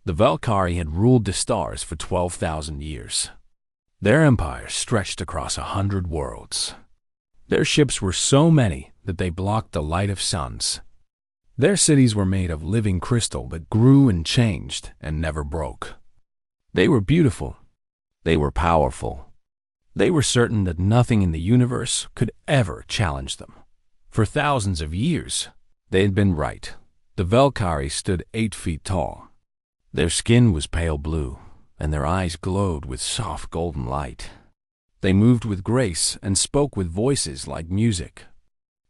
The Valkyrie had ruled the stars for 12,000 years. Their empire stretched across 100 worlds. Their ships were so many that they blocked the light of suns. Their cities were made of living crystal that grew and changed and never broke. They were beautiful. They were powerful. They were certain that nothing in the universe could ever challenge them. For thousands of years, they had been right. The Valkyrie stood 8 feet tall. Their skin was pale blue, and their eyes glowed with soft golden light. They moved with grace and spoke with voices like music.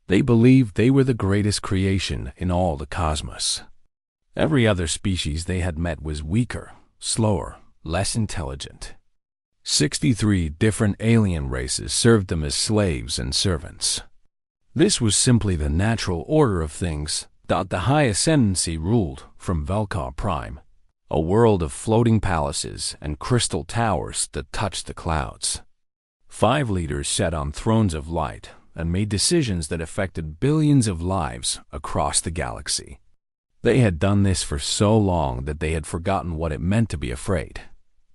They believed they were the greatest creation in all the cosmos. Every other species they had met was weaker, slower, less intelligent. 63 different alien races served them as slaves and servants. This was simply the natural order of things that the High Ascendancy ruled from Valkar Prime, a world of floating palaces and crystal towers that touched the clouds. 5 leaders sat on thrones of light and made decisions that affected billions of lives across the galaxy. They had done this for so long that they had forgotten what it meant to be afraid.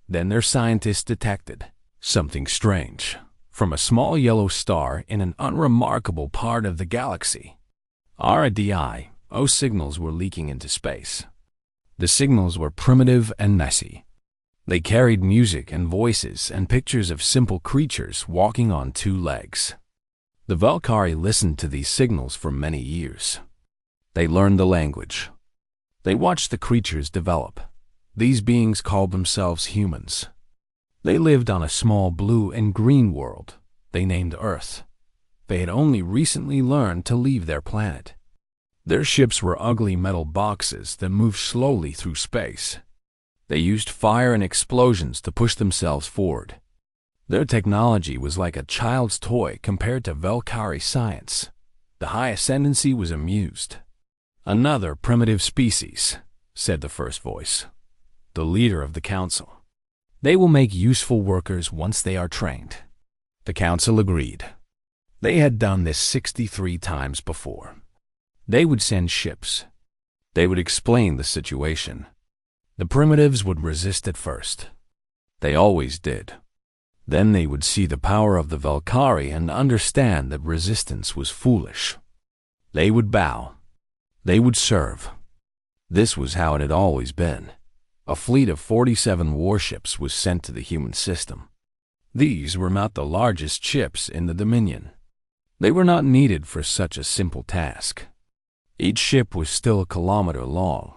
Then their scientists detected something strange from a small yellow star in an unremarkable part of the galaxy. RDI-O signals were leaking into space. The signals were primitive and messy. They carried music and voices and pictures of simple creatures walking on 2 legs. The Valkyrie listened to these signals for many years. They learned the language. They watched the creatures develop. These beings called themselves humans. They lived on a small blue and green world they named Earth. They had only recently learned to leave their planet. Their ships were ugly metal boxes that moved slowly through space. They used fire and explosions to push themselves forward. Their technology was like a child's toy compared to Valkyrie science. The High Ascendancy was amused. "Another primitive species," said the first voice, the leader of the council. "They will make useful workers once they are trained." The council agreed. They had done this 63 times before. They would send ships. They would explain the situation. The primitives would resist at first. They always did. Then they would see the power of the Valkyrie and understand that resistance was foolish. They would bow. They would serve. This was how it had always been. A fleet of 47 warships was sent to the human system. These were not the largest ships in the Dominion. They were not needed for such a simple task. Each ship was still a kilometer long,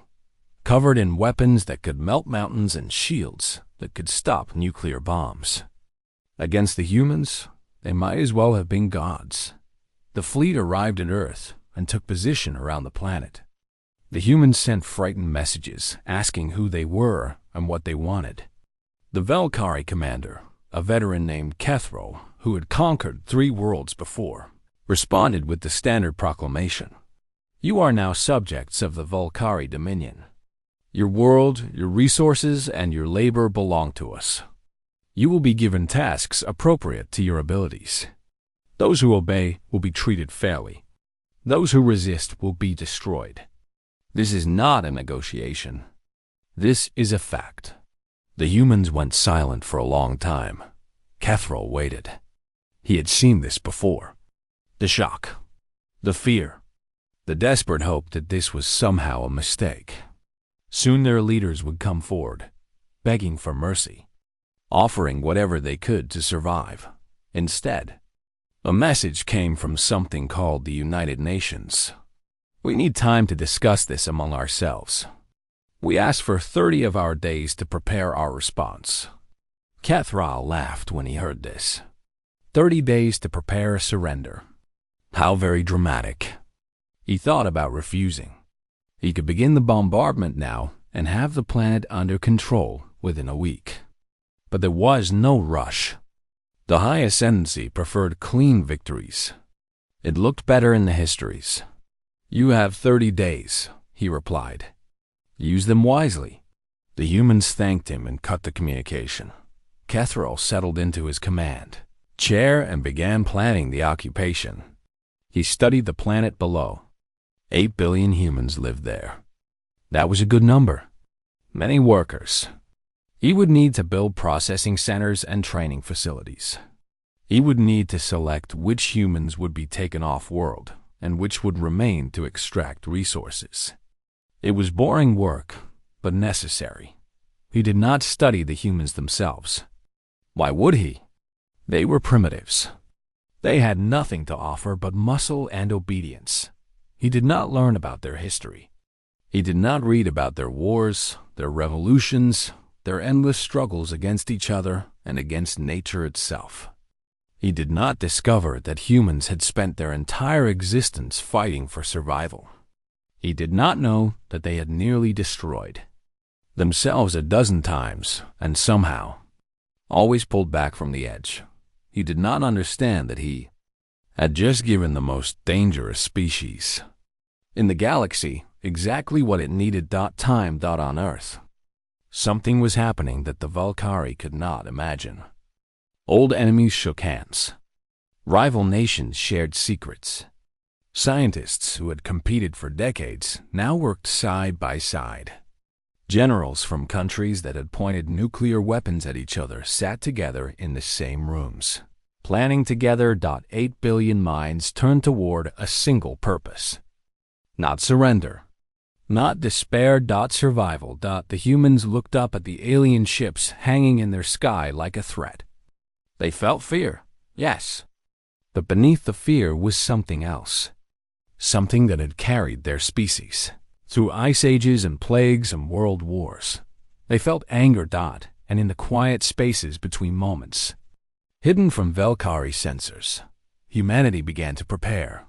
covered in weapons that could melt mountains and shields that could stop nuclear bombs. Against the humans, they might as well have been gods. The fleet arrived at Earth and took position around the planet. The humans sent frightened messages asking who they were and what they wanted. The Valkyrie commander, a veteran named Kethro, who had conquered 3 worlds before, responded with the standard proclamation. "You are now subjects of the Valkyrie Dominion. Your world, your resources, and your labor belong to us. You will be given tasks appropriate to your abilities. Those who obey will be treated fairly. Those who resist will be destroyed. This is not a negotiation. This is a fact." The humans went silent for a long time. Kethro waited. He had seen this before. The shock, the fear, the desperate hope that this was somehow a mistake. Soon their leaders would come forward, begging for mercy, offering whatever they could to survive. Instead, a message came from something called the United Nations. "We need time to discuss this among ourselves. We ask for 30 of our days to prepare our response." Kethro laughed when he heard this. 30 days to prepare a surrender. How very dramatic. He thought about refusing. He could begin the bombardment now and have the planet under control within a week. But there was no rush. The High Ascendancy preferred clean victories. It looked better in the histories. "You have 30 days, he replied. "Use them wisely." The humans thanked him and cut the communication. Kethro settled into his command chair and began planning the occupation. He studied the planet below. 8 billion humans lived there. That was a good number. many workers. He would need to build processing centers and training facilities. He would need to select which humans would be taken off-world and which would remain to extract resources. It was boring work, but necessary. He did not study the humans themselves. Why would he? They were primitives. They had nothing to offer but muscle and obedience. He did not learn about their history. He did not read about their wars, their revolutions, their endless struggles against each other and against nature itself. He did not discover that humans had spent their entire existence fighting for survival. He did not know that they had nearly destroyed themselves a dozen times and somehow always pulled back from the edge. He did not understand that he had just given the most dangerous species in the galaxy exactly what it needed. Time on Earth. Something was happening that the Valkyrie could not imagine. Old enemies shook hands. Rival nations shared secrets. Scientists who had competed for decades now worked side by side. Generals from countries that had pointed nuclear weapons at each other sat together in the same rooms, planning together. 8 billion minds turned toward a single purpose. Not surrender. Not despair. Survival. The humans looked up at the alien ships hanging in their sky like a threat. They felt fear, yes. But beneath the fear was something else. Something that had carried their species through ice ages and plagues and world wars. They felt anger. And in the quiet spaces between moments, hidden from Valkyrie sensors, humanity began to prepare,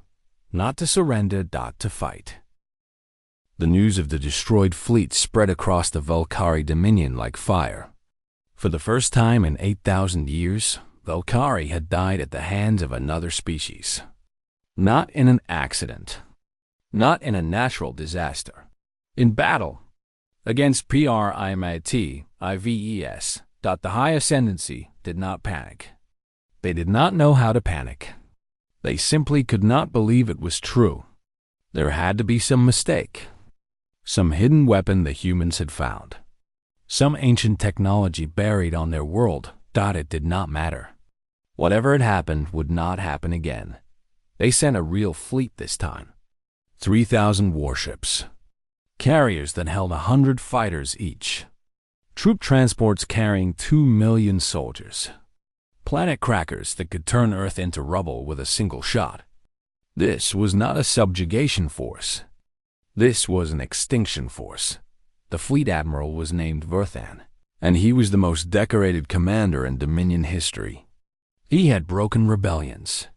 not to surrender. To fight. The news of the destroyed fleet spread across the Valkyrie dominion like fire. For the first time in 8,000 years, Valkyrie had died at the hands of another species. Not in an accident. Not in a natural disaster. In battle. Against Primitives. The High Ascendancy did not panic. They did not know how to panic. They simply could not believe it was true. There had to be some mistake. Some hidden weapon the humans had found. Some ancient technology buried on their world. It did not matter. Whatever had happened would not happen again. They sent a real fleet this time. 3,000 warships. Carriers that held 100 fighters each. Troop transports carrying 2 million soldiers. Planet crackers that could turn Earth into rubble with a single shot. This was not a subjugation force. This was an extinction force. The fleet admiral was named Verthan, and he was the most decorated commander in Dominion history. He had broken rebellions.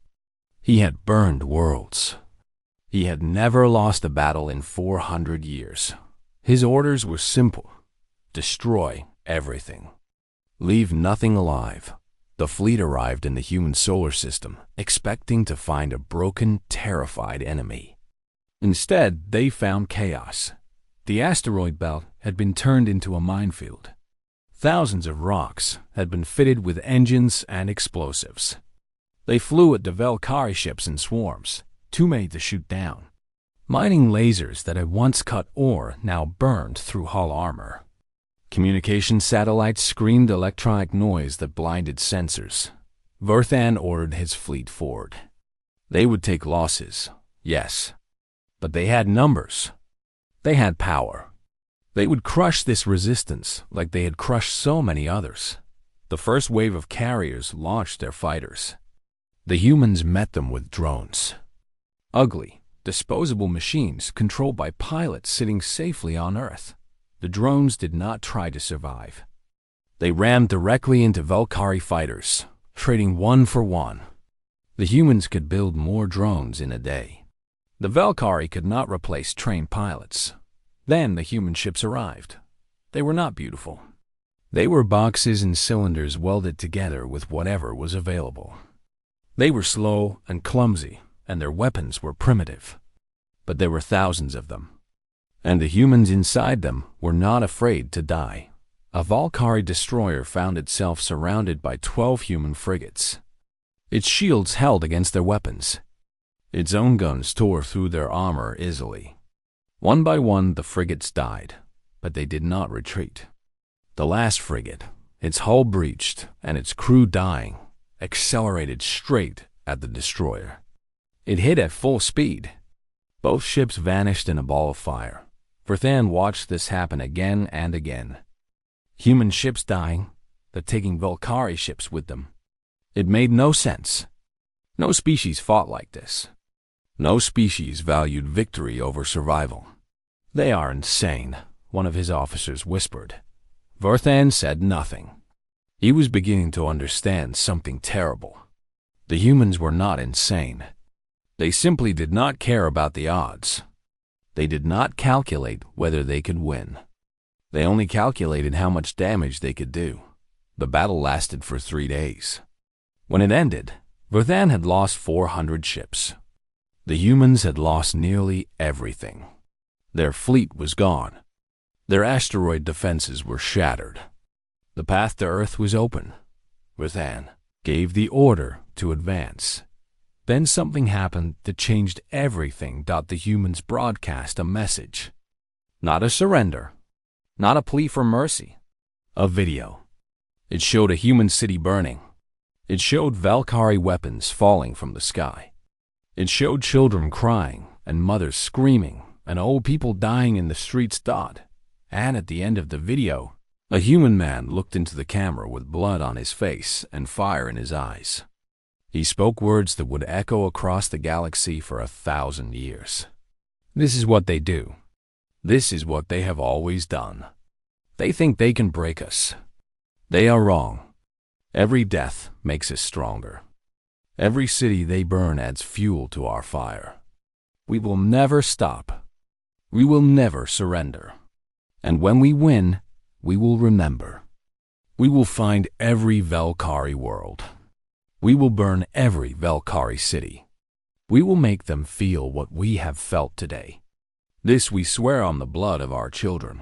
He had burned worlds. He had never lost a battle in 400 years. His orders were simple. Destroy everything. Leave nothing alive. The fleet arrived in the human solar system, expecting to find a broken, terrified enemy. Instead, they found chaos. The asteroid belt had been turned into a minefield. Thousands of rocks had been fitted with engines and explosives. They flew at the Valkyrie ships in swarms, too many to shoot down. Mining lasers that had once cut ore now burned through hull armor. Communication satellites screamed electronic noise that blinded sensors. Verthan ordered his fleet forward. They would take losses, yes. But they had numbers. They had power. They would crush this resistance like they had crushed so many others. The first wave of carriers launched their fighters. The humans met them with drones. Ugly, disposable machines controlled by pilots sitting safely on Earth. The drones did not try to survive. They rammed directly into Valkyrie fighters, trading one for one. The humans could build more drones in a day. The Valkyrie could not replace trained pilots. Then the human ships arrived. They were not beautiful. They were boxes and cylinders welded together with whatever was available. They were slow and clumsy, and their weapons were primitive. But there were thousands of them. And the humans inside them were not afraid to die. A Valkyrie destroyer found itself surrounded by 12 human frigates. Its shields held against their weapons. Its own guns tore through their armor easily. One by one, the frigates died. but they did not retreat. The last frigate, its hull breached and its crew dying, accelerated straight at the destroyer. It hit at full speed. Both ships vanished in a ball of fire. Verthan watched this happen again and again. Human ships dying, but taking Valkyrie ships with them. It made no sense. No species fought like this. No species valued victory over survival. "They are insane," one of his officers whispered. Verthan said nothing. He was beginning to understand something terrible. The humans were not insane. They simply did not care about the odds. They did not calculate whether they could win. They only calculated how much damage they could do. The battle lasted for 3 days. When it ended, Verthan had lost 400 ships. The humans had lost nearly everything. Their fleet was gone. Their asteroid defenses were shattered. The path to Earth was open. Verthan gave the order to advance. Then something happened that changed everything. The humans broadcast a message. Not a surrender. Not a plea for mercy. A video. It showed a human city burning. It showed Valkyrie weapons falling from the sky. It showed children crying and mothers screaming and old people dying in the streets. And at the end of the video, a human man looked into the camera with blood on his face and fire in his eyes. He spoke words that would echo across the galaxy for 1,000 years. This is what they do. This is what they have always done. They think they can break us. They are wrong. Every death makes us stronger. Every city they burn adds fuel to our fire. We will never stop. We will never surrender. And when we win, we will remember. We will find every Valkyrie world. We will burn every Valkyrie city. We will make them feel what we have felt today. This we swear on the blood of our children.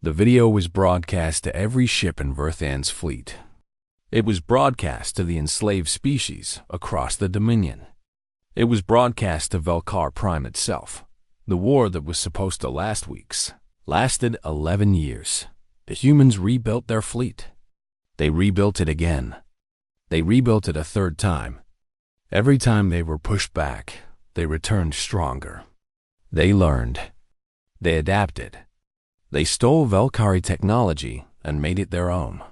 The video was broadcast to every ship in Verthan's fleet. It was broadcast to the enslaved species across the Dominion. It was broadcast to Valkar Prime itself. The war that was supposed to last weeks lasted 11 years. The humans rebuilt their fleet. They rebuilt it again. They rebuilt it a third time. Every time they were pushed back, they returned stronger. They learned. They adapted. They stole Valkyrie technology and made it their own.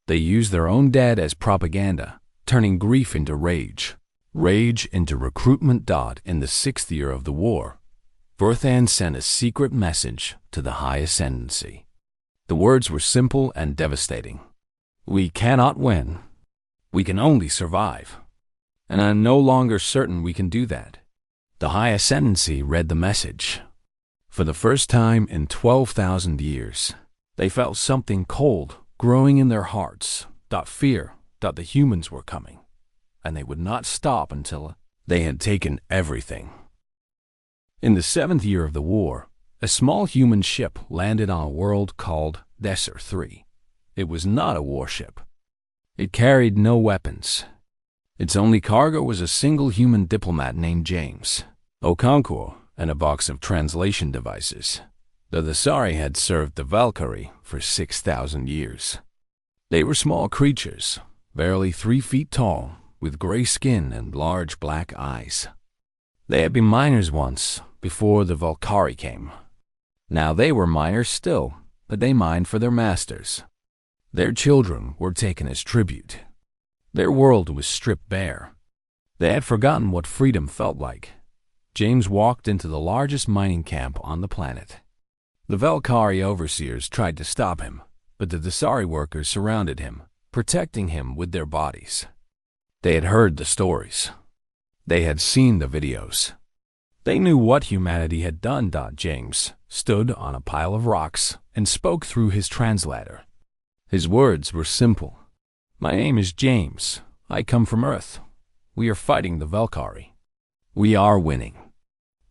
They used their own dead as propaganda, turning grief into rage, rage into recruitment. In the 6th year of the war, Verthan sent a secret message to the High Ascendancy. The words were simple and devastating. "We cannot win. We can only survive. And I'm no longer certain we can do that." The High Ascendancy read the message. For the first time in 12,000 years, they felt something cold growing in their hearts. Fear that the humans were coming, and they would not stop until they had taken everything. In the 7th year of the war, a small human ship landed on a world called Desert 3. It was not a warship. It carried no weapons. Its only cargo was a single human diplomat named James, Okonkwo, and a box of translation devices. The Thesari had served the Valkyrie for 6,000 years. They were small creatures, barely 3 feet tall, with gray skin and large black eyes. They had been miners once, before the Valkyrie came. Now they were miners still, but they mined for their masters. Their children were taken as tribute. Their world was stripped bare. They had forgotten what freedom felt like. James walked into the largest mining camp on the planet. The Valkyrie overseers tried to stop him, but the Thesari workers surrounded him, protecting him with their bodies. They had heard the stories. They had seen the videos. They knew what humanity had done. James stood on a pile of rocks and spoke through his translator. His words were simple. "My name is James. I come from Earth. We are fighting the Valkyrie. We are winning.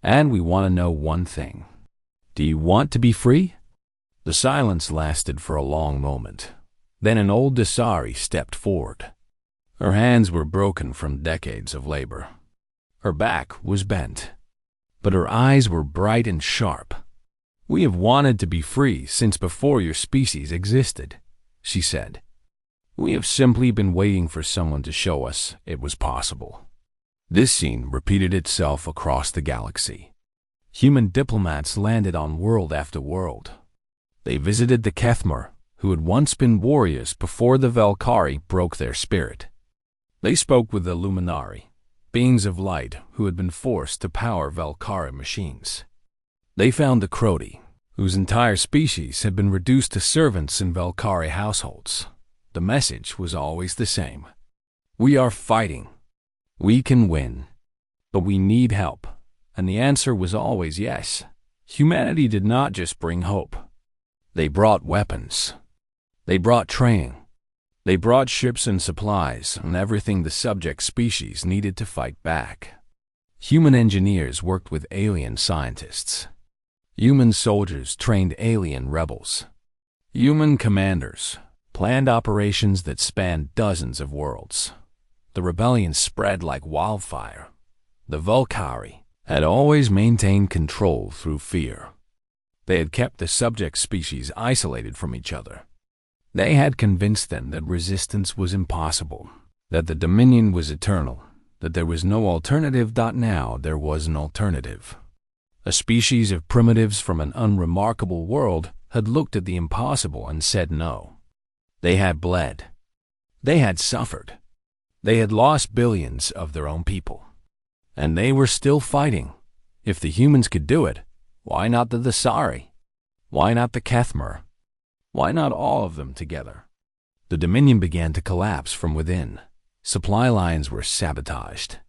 And we want to know one thing. Do you want to be free?" The silence lasted for a long moment. Then an old Thesari stepped forward. Her hands were broken from decades of labor. Her back was bent, but her eyes were bright and sharp. "We have wanted to be free since before your species existed," she said. "We have simply been waiting for someone to show us it was possible." This scene repeated itself across the galaxy. Human diplomats landed on world after world. They visited the Kethmer, who had once been warriors before the Valkyrie broke their spirit. They spoke with the Luminari, beings of light who had been forced to power Valkyrie machines. They found the Croti, whose entire species had been reduced to servants in Valkyrie households. The message was always the same. "We are fighting. We can win. But we need help." And the answer was always yes. Humanity did not just bring hope. They brought weapons. They brought training. They brought ships and supplies and everything the subject species needed to fight back. Human engineers worked with alien scientists. Human soldiers trained alien rebels. Human commanders planned operations that spanned dozens of worlds. The rebellion spread like wildfire. The Valkyrie had always maintained control through fear. They had kept the subject species isolated from each other. They had convinced them that resistance was impossible, that the Dominion was eternal, that there was no alternative. Now there was an alternative. A species of primitives from an unremarkable world had looked at the impossible and said no. They had bled. They had suffered. They had lost billions of their own people. And they were still fighting. If the humans could do it, why not the Thesari? Why not the Kethmer? Why not all of them together? The Dominion began to collapse from within. Supply lines were sabotaged.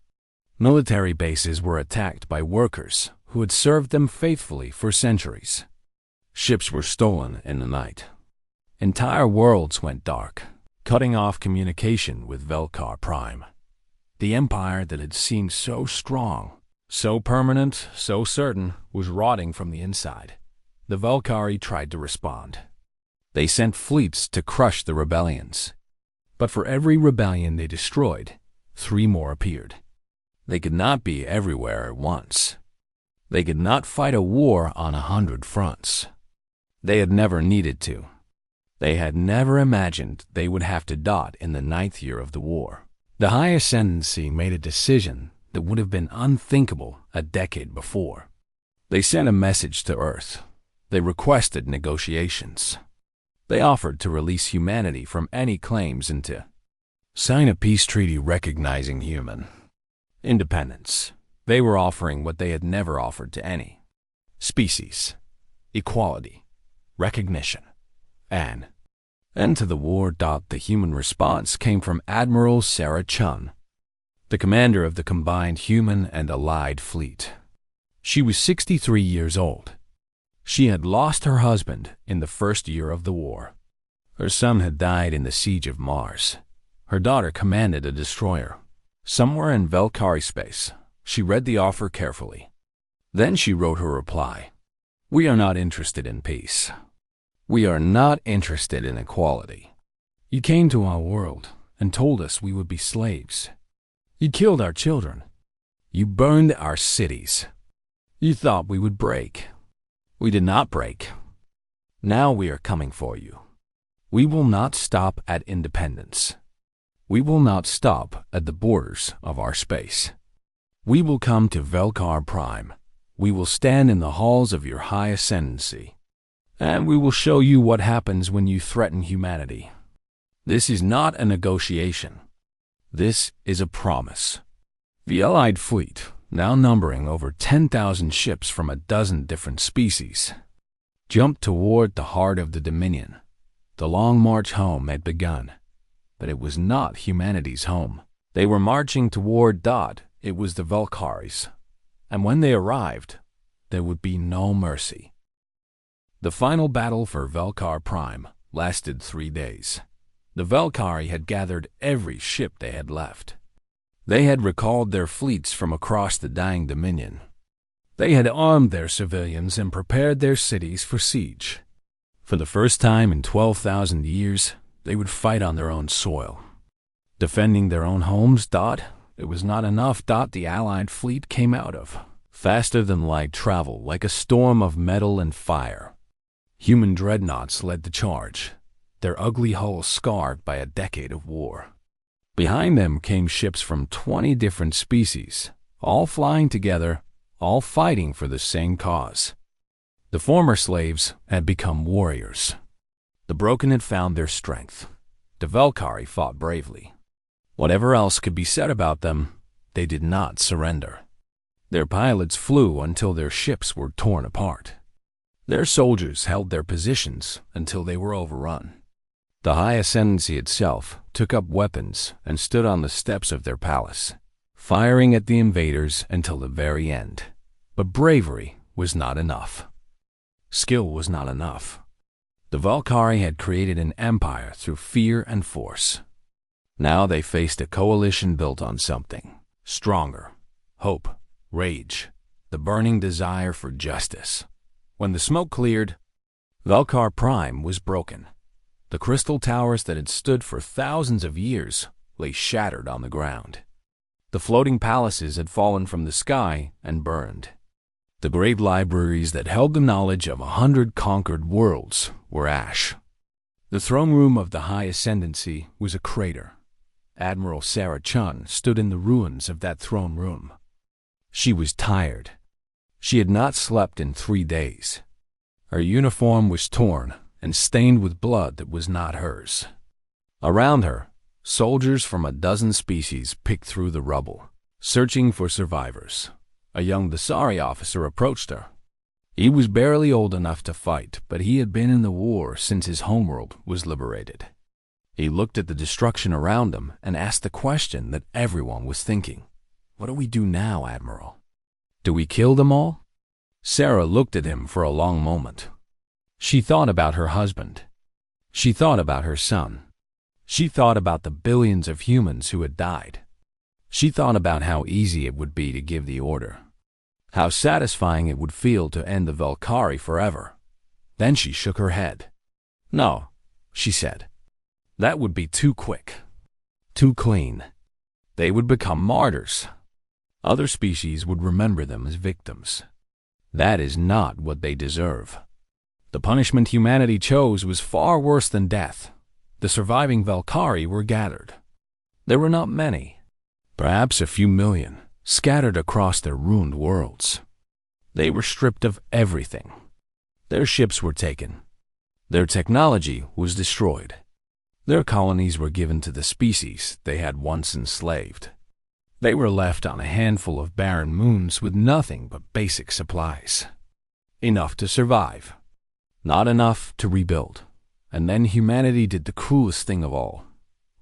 Military bases were attacked by workers who had served them faithfully for centuries. Ships were stolen in the night. Entire worlds went dark, cutting off communication with Velkar Prime. The empire that had seemed so strong, so permanent, so certain, was rotting from the inside. The Valkyrie tried to respond. They sent fleets to crush the rebellions. But for every rebellion they destroyed, 3 more appeared. They could not be everywhere at once. They could not fight a war on 100 fronts. They had never needed to. They had never imagined they would have to dot in the 9th year of the war. The High Ascendancy made a decision that would have been unthinkable a decade before. They sent a message to Earth. They requested negotiations. They offered to release humanity from any claims and to sign a peace treaty recognizing human independence. They were offering what they had never offered to any species: equality, recognition, and end to the war. The human response came from Admiral Sarah Chun, the commander of the combined human and allied fleet. She was 63 years old. She had lost her husband in the first year of the war. Her son had died in the siege of Mars. Her daughter commanded a destroyer. Somewhere in Valkyrie space, she read the offer carefully. Then she wrote her reply. "We are not interested in peace. We are not interested in equality. You came to our world and told us we would be slaves. You killed our children. You burned our cities. You thought we would break. We did not break. Now we are coming for you. We will not stop at independence. We will not stop at the borders of our space. We will come to Velkar Prime. We will stand in the halls of your High Ascendancy. And we will show you what happens when you threaten humanity. This is not a negotiation. This is a promise." The Allied fleet, now numbering over 10,000 ships from a dozen different species, jumped toward the heart of the Dominion. The long march home had begun, but it was not humanity's home. They were marching toward Dot. It was the Valkyries, and when they arrived, there would be no mercy. The final battle for Velkar Prime lasted 3 days. The Valkyrie had gathered every ship they had left. They had recalled their fleets from across the dying Dominion. They had armed their civilians and prepared their cities for siege. For the first time in 12,000 years, they would fight on their own soil. Defending their own homes. It was not enough. The Allied fleet came out of Faster than light travel, like a storm of metal and fire. Human dreadnoughts led the charge, their ugly hulls scarred by a decade of war. Behind them came ships from 20 different species, all flying together, all fighting for the same cause. The former slaves had become warriors. The broken had found their strength. The Valkyrie fought bravely. Whatever else could be said about them, they did not surrender. Their pilots flew until their ships were torn apart. Their soldiers held their positions until they were overrun. The High Ascendancy itself took up weapons and stood on the steps of their palace, firing at the invaders until the very end. But bravery was not enough. Skill was not enough. The Valkyrie had created an empire through fear and force. Now they faced a coalition built on something stronger: hope, rage, the burning desire for justice. When the smoke cleared, Valkar Prime was broken. The crystal towers that had stood for thousands of years lay shattered on the ground. The floating palaces had fallen from the sky and burned. The great libraries that held the knowledge of 100 conquered worlds were ash. The throne room of the High Ascendancy was a crater. Admiral Sarah Chun stood in the ruins of that throne room. She was tired. She had not slept in 3 days. Her uniform was torn and stained with blood that was not hers. Around her, soldiers from a dozen species picked through the rubble, searching for survivors. A young Dasari officer approached her. He was barely old enough to fight, but he had been in the war since his homeworld was liberated. He looked at the destruction around him and asked the question that everyone was thinking. What do we do now, Admiral? Do we kill them all? Sarah looked at him for a long moment. She thought about her husband. She thought about her son. She thought about the billions of humans who had died. She thought about how easy it would be to give the order, how satisfying it would feel to end the Valkyrie forever. Then she shook her head. No, she said. That would be too quick, too clean. They would become martyrs. Other species would remember them as victims. That is not what they deserve. The punishment humanity chose was far worse than death. The surviving Valkyrie were gathered. There were not many, perhaps a few million, scattered across their ruined worlds. They were stripped of everything. Their ships were taken. Their technology was destroyed. Their colonies were given to the species they had once enslaved. They were left on a handful of barren moons with nothing but basic supplies. Enough to survive. Not enough to rebuild. And then humanity did the cruelest thing of all.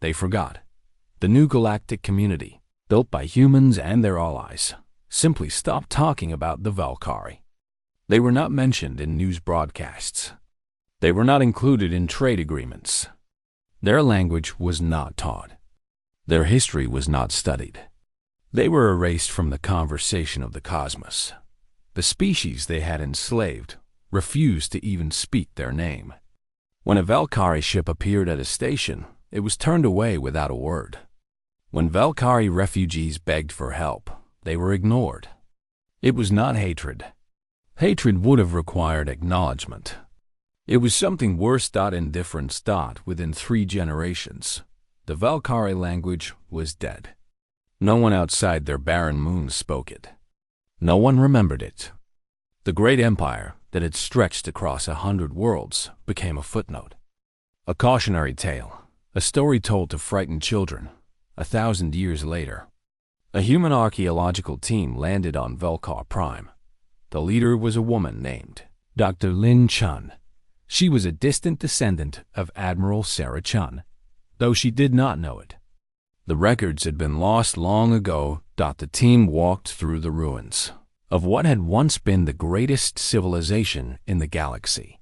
They forgot. The new galactic community, built by humans and their allies, simply stopped talking about the Valkyrie. They were not mentioned in news broadcasts. They were not included in trade agreements. Their language was not taught. Their history was not studied. They were erased from the conversation of the cosmos. The species they had enslaved refused to even speak their name. When a Valkyrie ship appeared at a station, it was turned away without a word. When Valkyrie refugees begged for help, they were ignored. It was not hatred. Hatred would have required acknowledgement. It was something worse. Indifference. Within 3 generations, the Valkyrie language was dead. No one outside their barren moons spoke it. No one remembered it. The great empire that had stretched across 100 worlds became a footnote. A cautionary tale, a story told to frighten children. 1,000 years later, a human archaeological team landed on Valkar Prime. The leader was a woman named Dr. Lin Chun. She was a distant descendant of Admiral Sarah Chun, though she did not know it. The records had been lost long ago. The team walked through the ruins of what had once been the greatest civilization in the galaxy.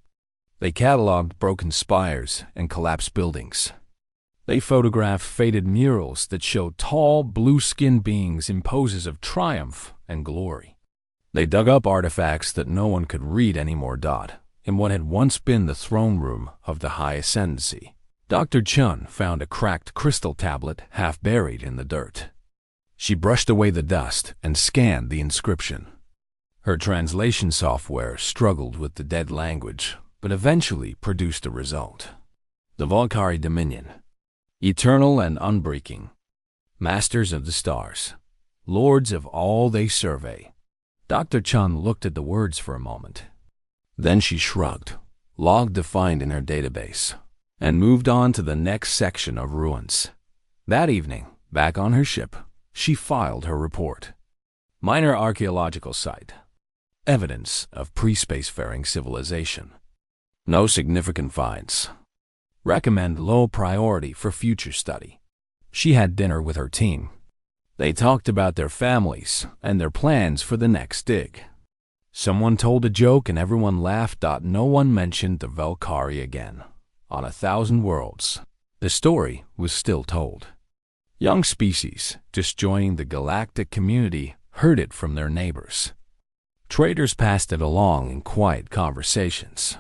They cataloged broken spires and collapsed buildings. They photographed faded murals that showed tall, blue-skinned beings in poses of triumph and glory. They dug up artifacts that no one could read anymore. In what had once been the throne room of the High Ascendancy, Dr. Chun found a cracked crystal tablet half buried in the dirt. She brushed away the dust and scanned the inscription. Her translation software struggled with the dead language, but eventually produced a result. The Valkyrie Dominion, eternal and unbreaking, masters of the stars, lords of all they survey. Dr. Chun looked at the words for a moment. Then she shrugged, log defined in her database, and moved on to the next section of ruins. That evening, back on her ship, she filed her report. Minor archaeological site. Evidence of pre-spacefaring civilization. No significant finds. Recommend low priority for future study. She had dinner with her team. They talked about their families and their plans for the next dig. Someone told a joke and everyone laughed. No one mentioned the Valkyrie again. On 1,000 worlds, the story was still told. Young species, just joining the galactic community, heard it from their neighbors. Traders passed it along in quiet conversations.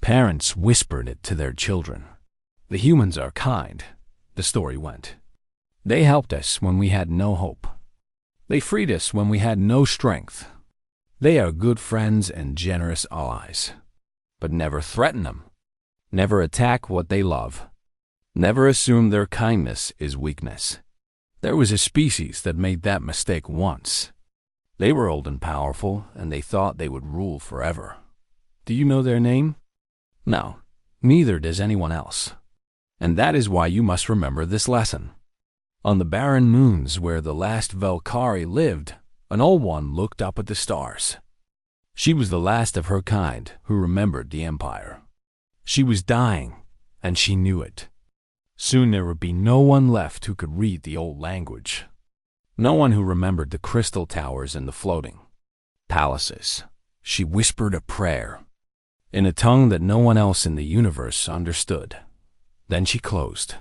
Parents whispered it to their children. The humans are kind, the story went. They helped us when we had no hope. They freed us when we had no strength. They are good friends and generous allies. But never threaten them. Never attack what they love. Never assume their kindness is weakness. There was a species that made that mistake once. They were old and powerful, and they thought they would rule forever. Do you know their name? No, neither does anyone else. And that is why you must remember this lesson. On the barren moons where the last Valkyrie lived, an old one looked up at the stars. She was the last of her kind who remembered the Empire. She was dying, and she knew it. Soon there would be no one left who could read the old language. No one who remembered the crystal towers and the floating palaces. She whispered a prayer in a tongue that no one else in the universe understood. Then she closed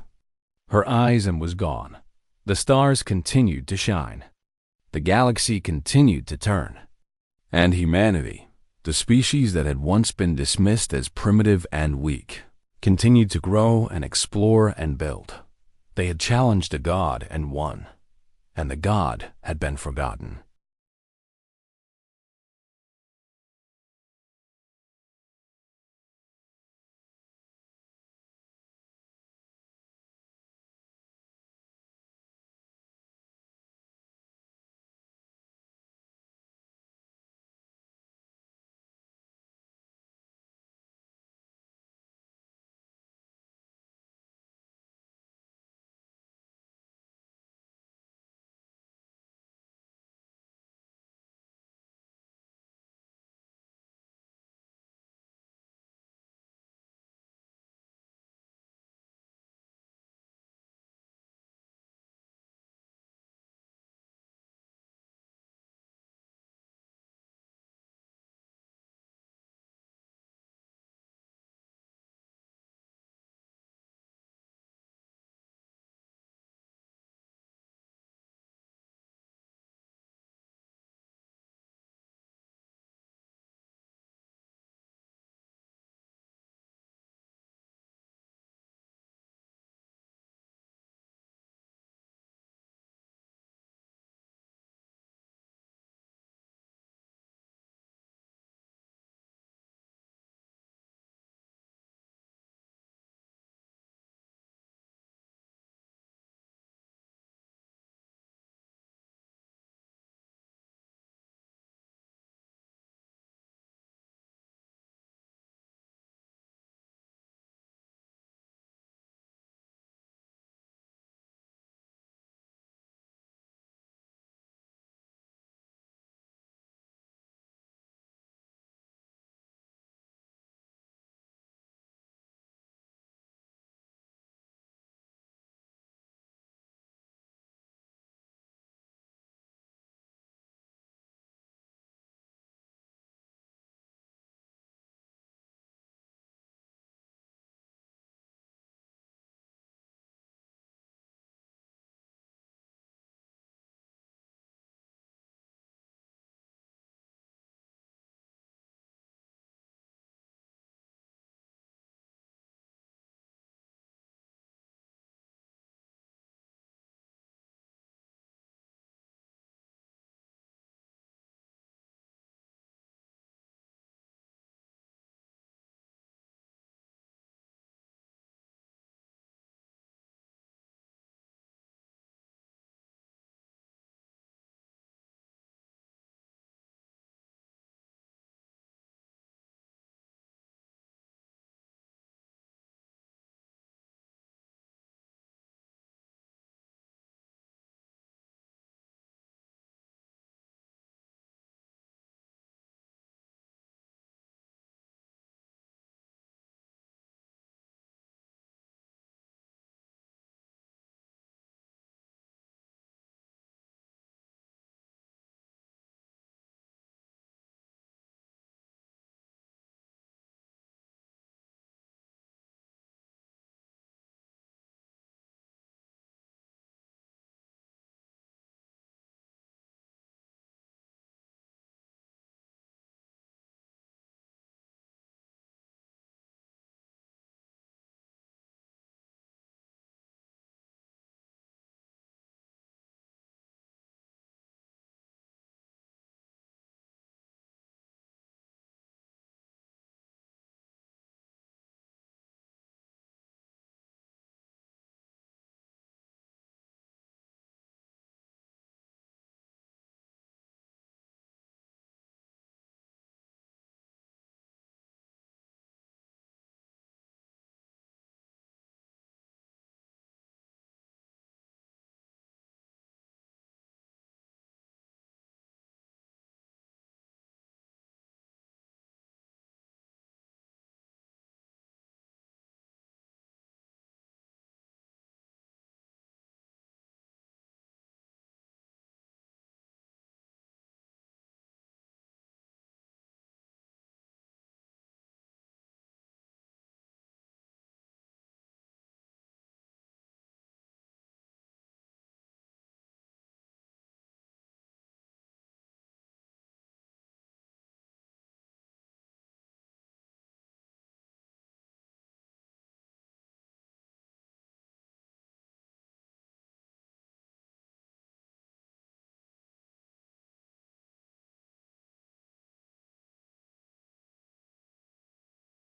her eyes and was gone. The stars continued to shine. The galaxy continued to turn. And humanity, the species that had once been dismissed as primitive and weak, continued to grow and explore and build. They had challenged a god and won, and the god had been forgotten.